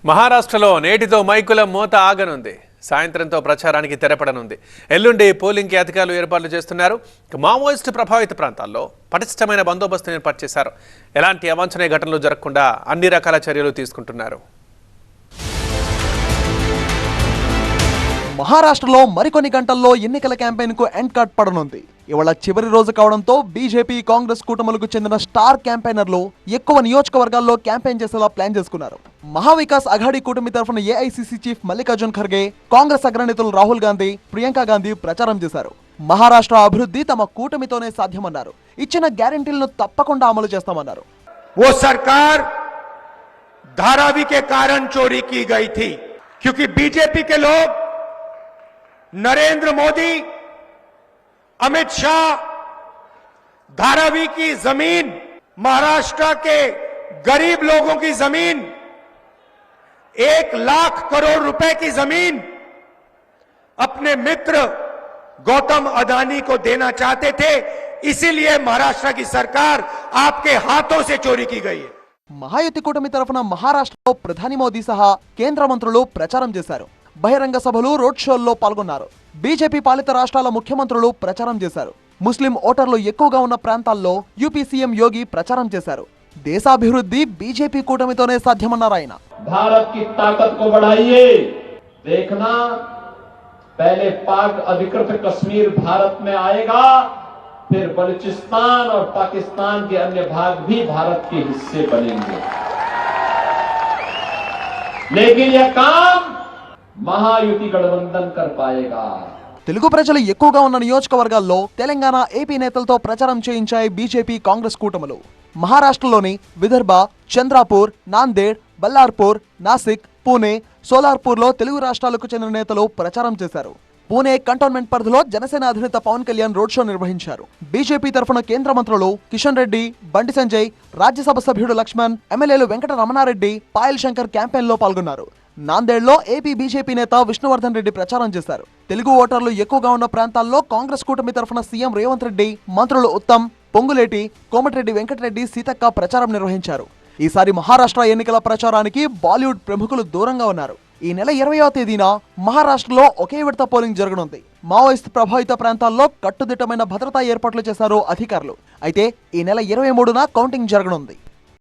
మహారాష్ట్రలో నేటితో మైకుల మోత ఆగనుంది. సాయంత్రంతో ప్రచారానికి తెరపడనుంది. ఎల్లుండి పోలింగ్కి అధికారులు ఏర్పాట్లు చేస్తున్నారు. మావోయిస్టు ప్రభావిత ప్రాంతాల్లో పటిష్టమైన బందోబస్తును ఏర్పాటు చేశారు. ఎలాంటి అవాంఛనీయ ఘటనలు జరగకుండా అన్ని రకాల చర్యలు తీసుకుంటున్నారు. మహారాష్ట్రలో మరికొన్ని గంటల్లో ఎన్నికల క్యాంపెయిన్కు ఎండ్ కార్డ్ పడనుంది. ఇవాళ చివరి రోజు కావడంతో బీజేపీ, కాంగ్రెస్ కూటములకు చెందిన స్టార్ క్యాంపెయినర్లు ఎక్కువ నియోజకవర్గాల్లో క్యాంపెయిన్ చేసేలా ప్లాన్ చేసుకున్నారు. మహావికాస్ అఘాడీ కూటమి తరఫున ఏఐసీసీ చీఫ్ మల్లికార్జున్ ఖర్గే, కాంగ్రెస్ అగ్రనేతలు రాహుల్ గాంధీ, ప్రియాంక గాంధీ ప్రచారం చేశారు. మహారాష్ట్ర అభివృద్ధి తమ కూటమితోనే సాధ్యమన్నారు. ఇచ్చిన గ్యారెంటీలను తప్పకుండా అమలు చేస్తామన్నారు. वो सरकार धारावी के कारण चोरी की गई थी, क्योंकि बीजेपी के लोग नरेंद्र मोदी, अमित शाह धारावी की जमीन, महाराष्ट्र के गरीब लोगों की जमीन, 1 लाख करोड़ रुपए की जमीन अपने मित्र गौतम अदानी को देना चाहते थे. इसीलिए महाराष्ट्र की सरकार आपके हाथों से चोरी की गई है. మహాయుతి కూటమి తరఫున మహారాష్ట్రలో ప్రధాని మోదీ సహా కేంద్ర మంత్రులు ప్రచారం చేశారు. బహిరంగ సభలు, రోడ్ షోల్లో పాల్గొన్నారు. బీజేపీ పాలిత రాష్ట్రాల ముఖ్యమంత్రులు ప్రచారం చేశారు. ముస్లిం ఓటర్లు ఎక్కువగా ఉన్న ప్రాంతాల్లో యూపీ సీఎం యోగి ప్రచారం చేశారు. దేశాభివృద్ధి బీజేపీ కూటమితోనే సాధ్యమన్నారు ఆయన. भारत की ताकत को बढ़ाइए. देखना, पहले पाक अधिकृत कश्मीर भारत में आएगा, फिर बलूचिस्तान और पाकिस्तान के अन्य भाग भी भारत के हिस्से बनेंगे. लेकिन यह काम महायुति गठबंधन कर पाएगा. తెలుగు ప్రజలు ఎక్కువగా ఉన్న నియోజకవర్గాల్లో తెలంగాణ, ఏపీ నేతలతో ప్రచారం చేయించాయి బీజేపీ, కాంగ్రెస్ కూటములు. మహారాష్ట్రలోని విదర్భ, చంద్రాపూర్, నాందేడ్, బల్లార్పూర్, నాసిక్, పూణే, సోలార్పూర్లో తెలుగు రాష్ట్రాలకు చెందిన నేతలు ప్రచారం చేశారు. పూణే కంటోన్మెంట్ పరిధిలో జనసేన అధినేత పవన్ కళ్యాణ్ రోడ్ షో నిర్వహించారు. బీజేపీ తరఫున కేంద్ర మంత్రులు కిషన్ రెడ్డి, బండి సంజయ్, రాజ్యసభ సభ్యుడు లక్ష్మణ్, ఎమ్మెల్యేలు వెంకట రమణారెడ్డి, పాయల్ శంకర్ క్యాంపెయిన్లో పాల్గొన్నారు. నాందేడ్లో ఏపీ బీజేపీ నేత విష్ణువర్ధన్ రెడ్డి ప్రచారం చేశారు. తెలుగు ఓటర్లు ఎక్కువగా ఉన్న ప్రాంతాల్లో కాంగ్రెస్ కూటమి తరఫున సీఎం రేవంత్ రెడ్డి, మంత్రులు ఉత్తమ్, పొంగులేటి, కోమటిరెడ్డి వెంకటరెడ్డి, సీతక్క ప్రచారం నిర్వహించారు. ఈసారి మహారాష్ట్ర ఎన్నికల ప్రచారానికి బాలీవుడ్ ప్రముఖులు దూరంగా ఉన్నారు. ఈ నెల 20వ తేదీన మహారాష్ట్రలో ఒకే విడత పోలింగ్ జరగనుంది. మావోయిస్ట్ ప్రభావిత ప్రాంతాల్లో కట్టుదిట్టమైన భద్రతా ఏర్పాట్లు చేశారు అధికారులు. అయితే ఈ నెల 23న కౌంటింగ్ జరగనుంది.